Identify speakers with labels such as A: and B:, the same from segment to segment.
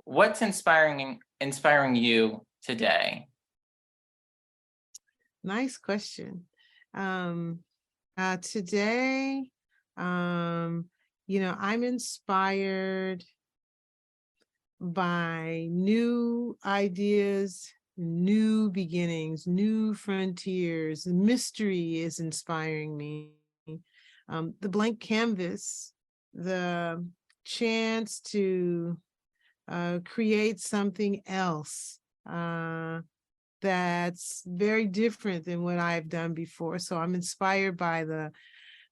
A: what's inspiring you today?
B: Nice question. Today, I'm inspired by new ideas, new beginnings, new frontiers. Mystery is inspiring me. The blank canvas, the chance to create something else that's very different than what I've done before. So I'm inspired by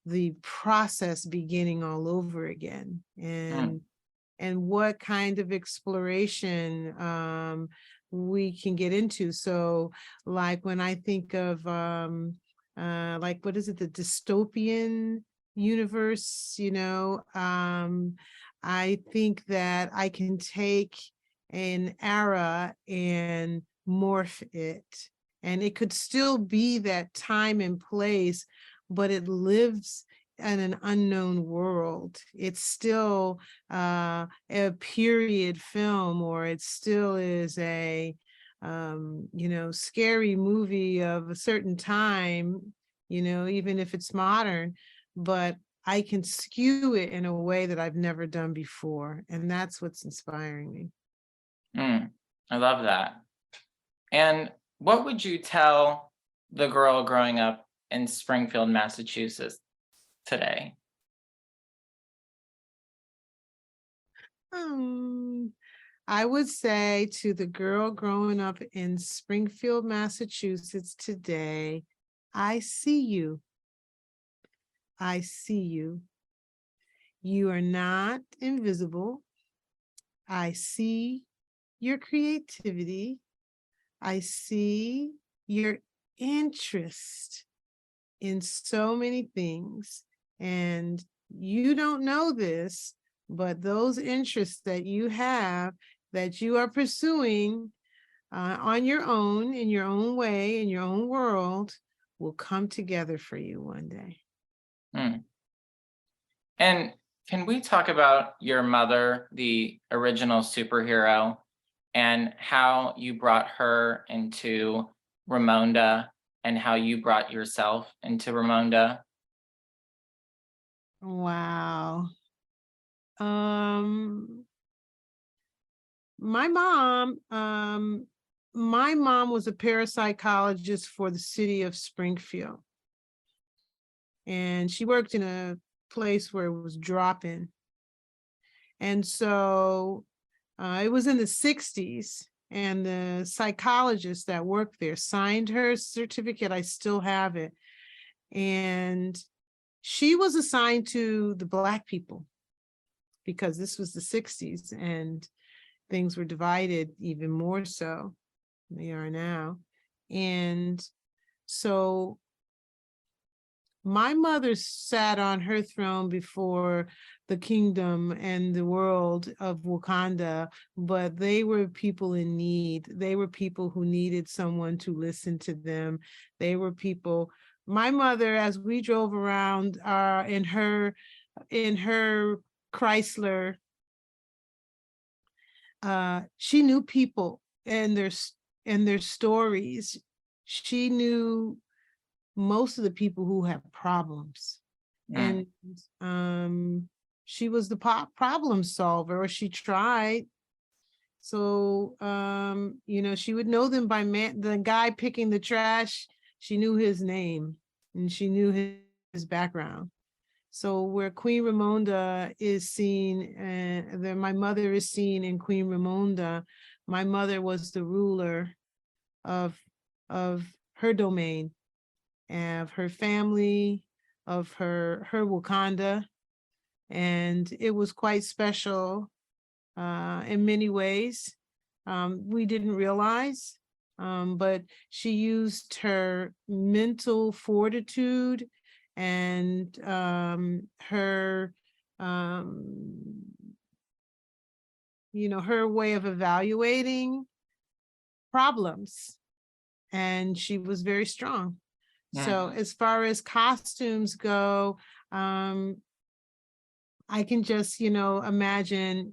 B: the process beginning all over again, and what kind of exploration we can get into. So like when I think of like, what is it, the dystopian universe, I think that I can take an era and morph it, and it could still be that time and place, but it lives in an unknown world. It's still a period film, or it still is a scary movie of a certain time, even if it's modern, but I can skew it in a way that I've never done before. And that's what's inspiring me.
A: I love that. And what would you tell the girl growing up in Springfield, Massachusetts today?
B: I would say to the girl growing up in Springfield, Massachusetts today, I see you. I see you. You are not invisible. I see your creativity. I see your interest in so many things. And you don't know this, but those interests that you have, that you are pursuing on your own, in your own way, in your own world, will come together for you one day.
A: And can we talk about your mother, the original superhero, and how you brought her into Ramonda and how you brought yourself into Ramonda?
B: Wow. My mom was a parapsychologist for the city of Springfield. And she worked in a place where it was drop-in. And so it was in the 60s, and the psychologist that worked there signed her certificate. I still have it. And she was assigned to the Black people because this was the 60s and things were divided even more so than they are now. And so my mother sat on her throne before the kingdom and the world of Wakanda, but they were people in need. They were people who needed someone to listen to them. They were people. My mother, as we drove around in her Chrysler, she knew people and their stories. She knew most of the people who have problems. And she was the problem solver, or she tried. So she would know them by the guy picking the trash. She knew his name and she knew his background. So where Queen Ramonda is seen, my mother is seen in Queen Ramonda. My mother was the ruler of her domain, of her family, of her Wakanda. And it was quite special in many ways. We didn't realize, but she used her mental fortitude and her her way of evaluating problems, and she was very strong. So as far as costumes go, I can just, imagine,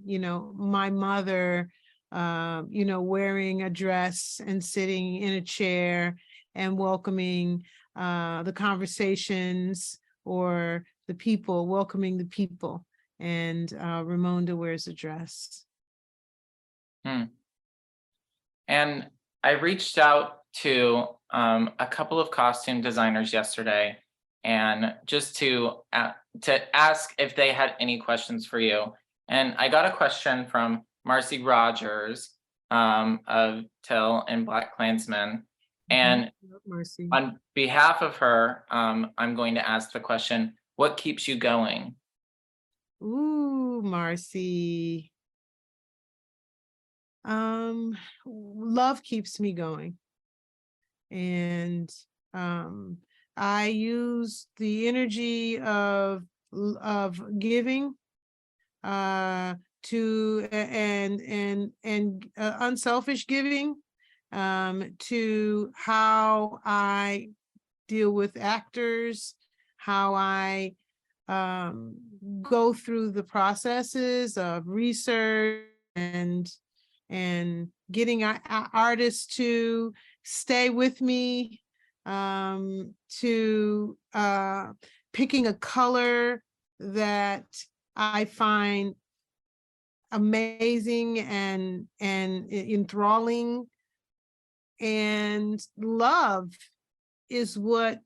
B: my mother wearing a dress and sitting in a chair and welcoming the conversations or the people, welcoming the people. And Ramonda wears a dress.
A: And I reached out to a couple of costume designers yesterday, and just to ask if they had any questions for you. And I got a question from Marcy Rogers of Till and Black Klansman. And
B: Marcy.
A: on behalf of her, I'm going to ask the question, what keeps you going?
B: Ooh, Marcy. Love keeps me going. And I use the energy of giving to and unselfish giving to how I deal with actors, how I go through the processes of research and getting artists to stay with me, to picking a color that I find amazing and enthralling. And love is what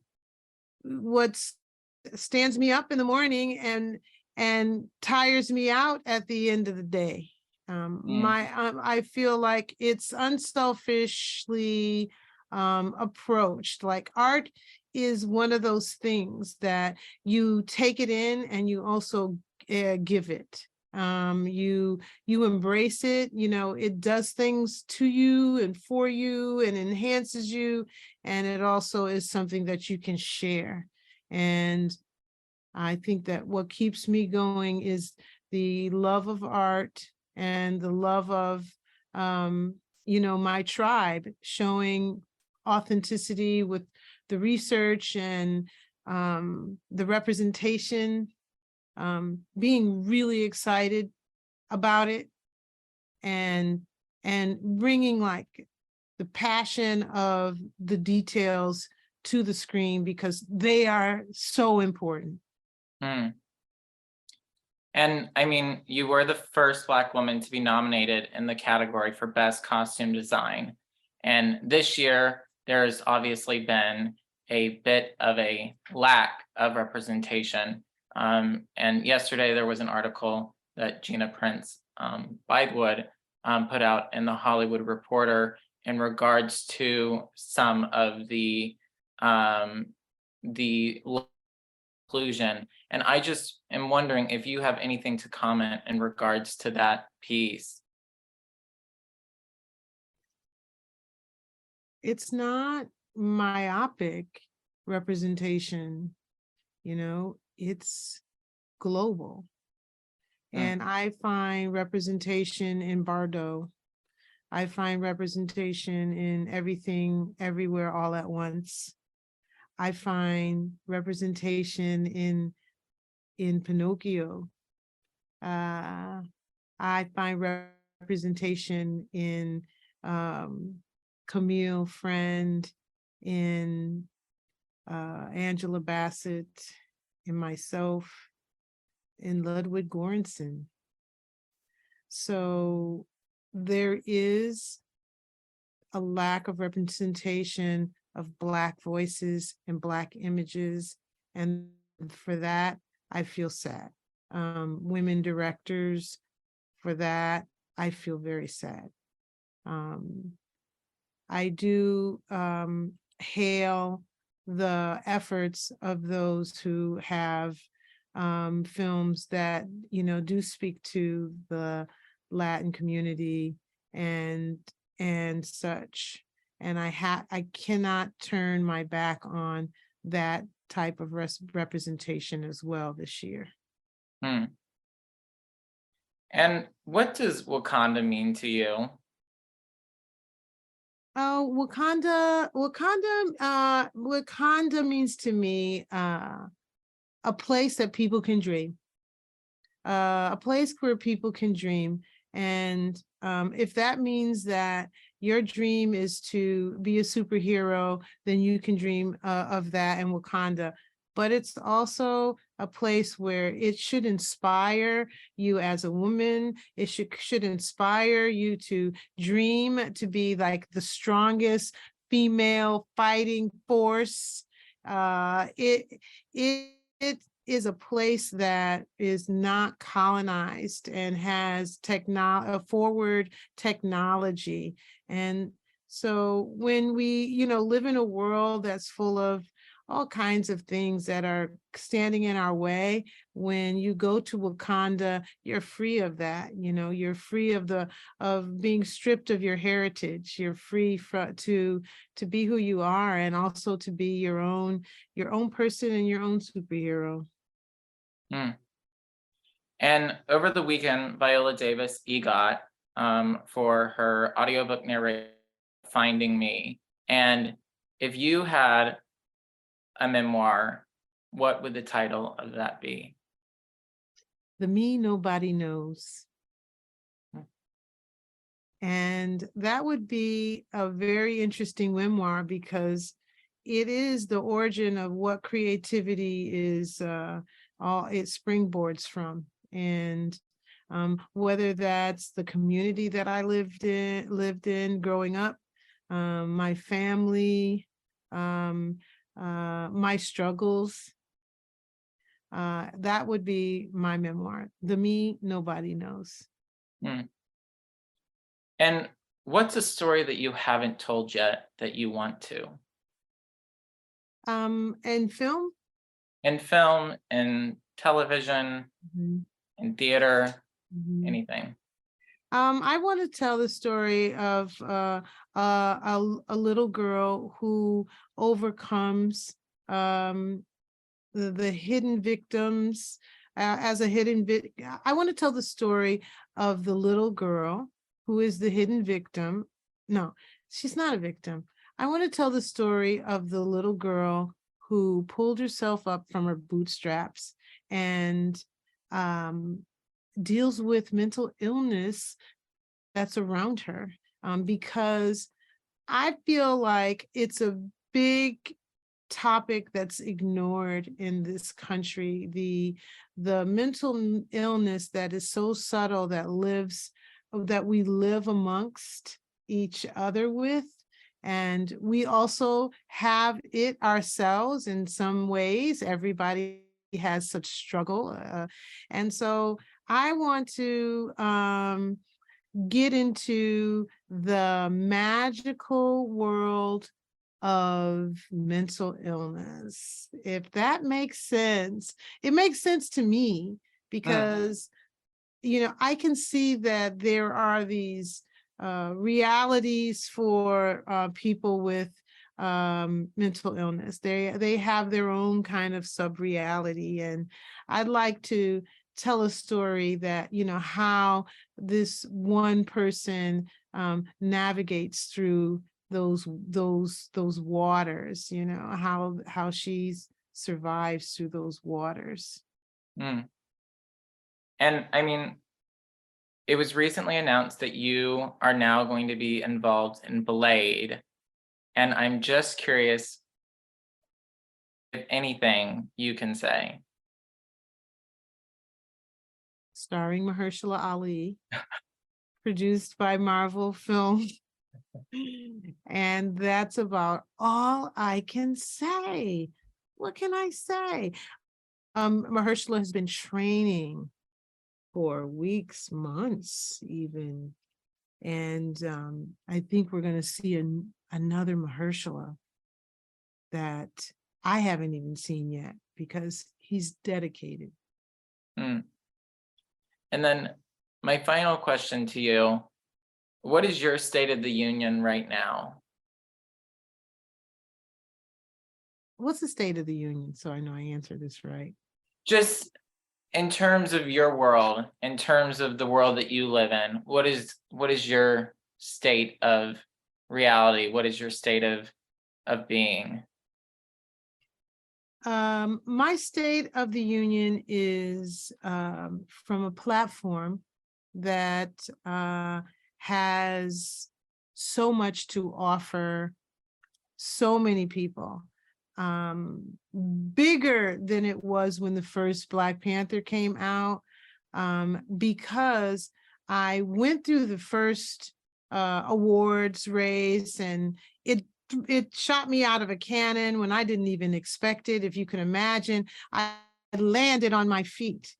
B: stands me up in the morning and tires me out at the end of the day. I feel like it's unselfishly approached. Like art is one of those things that you take it in and you also give it. You embrace it, it does things to you and for you and enhances you. And it also is something that you can share. And I think that what keeps me going is the love of art and the love of, my tribe, showing authenticity with the research and the representation, being really excited about it and bringing like the passion of the details to the screen because they are so important.
A: And I mean, you were the first Black woman to be nominated in the category for Best Costume Design. And this year, there's obviously been a bit of a lack of representation. And yesterday, there was an article that Gina Prince Bythewood put out in the Hollywood Reporter in regards to some of the inclusion. And I just am wondering if you have anything to comment in regards to that piece.
B: It's not myopic representation, it's global. And I find representation in Bardo. I find representation in Everything, Everywhere, All at Once. I find representation in Pinocchio. I find representation in Camille Friend, in Angela Bassett, in myself, in Ludwig Göransson. So there is a lack of representation of Black voices and Black images. And for that, I feel sad. Women directors, for that, I feel very sad. I do hail the efforts of those who have films that, do speak to the Latin community and such. And I cannot turn my back on that type of representation as well this year.
A: And what does Wakanda mean to you?
B: Oh, Wakanda means to me a place that people can dream, a place where people can dream. And if that means that your dream is to be a superhero, then you can dream of that in Wakanda. But it's also a place where it should inspire you as a woman. It should inspire you to dream to be like the strongest female fighting force. It is a place that is not colonized and has forward technology. And so when we, live in a world that's full of all kinds of things that are standing in our way, when you go to Wakanda, you're free of that. You're free of being stripped of your heritage. You're free to be who you are, and also to be your own person and your own superhero.
A: And over the weekend, Viola Davis EGOT for her audiobook narration, Finding Me. And if you had a memoir, what would the title of that be?
B: The Me Nobody Knows. And that would be a very interesting memoir, because it is the origin of what creativity is, all it springboards from. And whether that's the community that I lived in growing up, my family, my struggles, that would be my memoir. The Me Nobody Knows.
A: And what's a story that you haven't told yet that you want to?
B: And film?
A: In film, in television, in theater, anything.
B: I want to tell the story of a little girl who overcomes the hidden victims as a hidden I want to tell the story of the little girl who is the hidden victim. No, she's not a victim. I want to tell the story of the little girl who pulled herself up from her bootstraps and deals with mental illness that's around her, because I feel like it's a big topic that's ignored in this country. The mental illness that is so subtle, that we live amongst each other with, and we also have it ourselves in some ways. Everybody has such struggle, and so I want to get into the magical world of mental illness, if that makes sense. It makes sense to me, because I can see that there are these realities for people with mental illness. They have their own kind of sub-reality, and I'd like to tell a story that, how this one person navigates through those waters, how she survives through those waters.
A: And I mean, it was recently announced that you are now going to be involved in Blade. And I'm just curious if anything you can say.
B: Starring Mahershala Ali, produced by Marvel Film. And that's about all I can say. What can I say? Mahershala has been training for weeks, months even. And I think we're going to see another Mahershala that I haven't even seen yet, because he's dedicated.
A: And then my final question to you, what is your state of the union right now?
B: What's the state of the union? So I know I answered this right.
A: Just in terms of your world, in terms of the world that you live in, what is your state of reality? What is your state of being?
B: My state of the union is from a platform that has so much to offer so many people. Bigger than it was when the first Black Panther came out, because I went through the first awards race, and it shot me out of a cannon when I didn't even expect it. If you can imagine, I landed on my feet.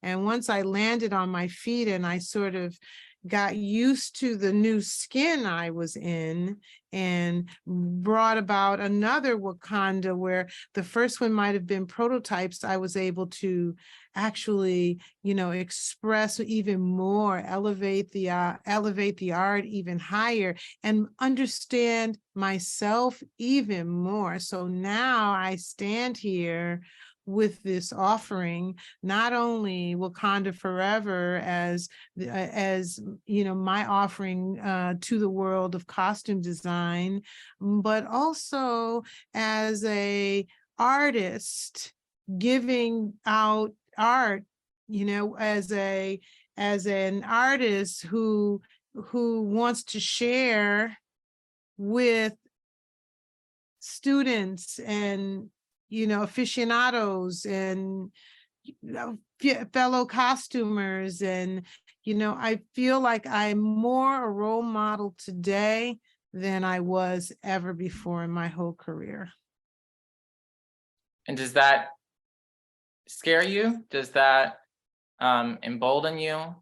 B: And once I landed on my feet and I sort of got used to the new skin I was in, and brought about another Wakanda where the first one might have been prototypes, I was able to actually, express even more, elevate the art even higher, and understand myself even more. So now I stand here with this offering, not only Wakanda Forever as my offering to the world of costume design, but also as a artist giving out art, as an artist who wants to share with students and aficionados and fellow costumers. And I feel like I'm more a role model today than I was ever before in my whole career.
A: And does that scare you? Does that embolden you?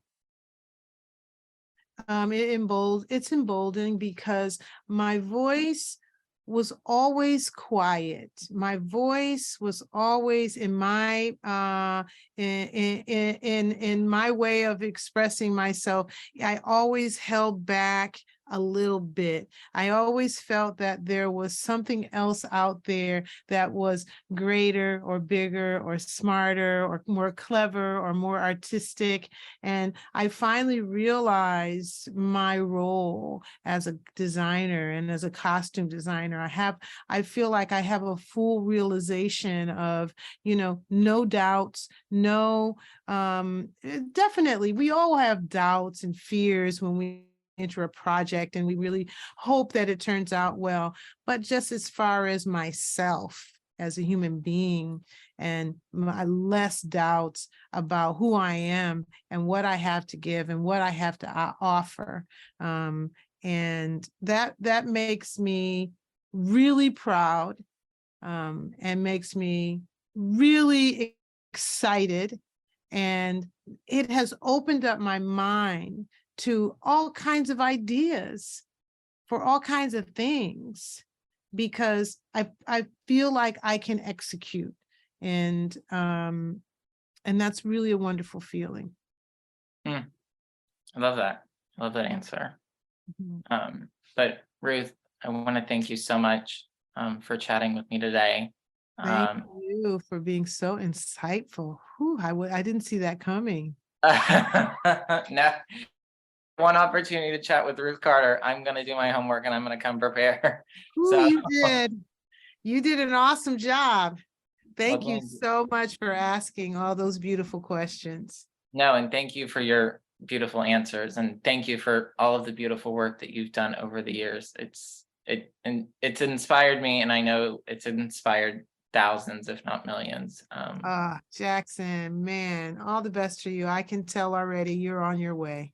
B: It's emboldening because my voice was always quiet. My voice was always in my in my way of expressing myself. I always held back a little bit. I always felt that there was something else out there that was greater or bigger or smarter or more clever or more artistic. And I finally realized my role as a designer and as a costume designer. I feel like I have a full realization of, no doubts, definitely we all have doubts and fears when we enter a project, and we really hope that it turns out well. But just as far as myself as a human being, and my less doubts about who I am and what I have to give and what I have to offer. And that makes me really proud, and makes me really excited. And it has opened up my mind to all kinds of ideas for all kinds of things, because I feel like I can execute. And that's really a wonderful feeling.
A: I love that. I love that answer.
B: Mhm.
A: But Ruth, I want to thank you so much for chatting with me today.
B: Thank you for being so insightful. Whew, I didn't see that coming.
A: No, one opportunity to chat with Ruth Carter. I'm going to do my homework and I'm going to come prepare.
B: Ooh,
A: So
B: you did. You did an awesome job. Thank you
A: thank you.
B: so much for asking all those beautiful questions.
A: No, and thank you for your beautiful answers, and thank you for all of the beautiful work that you've done over the years. It's inspired me, and I know it's inspired thousands, if not millions.
B: Jackson, man, all the best for you. I can tell already you're on your way.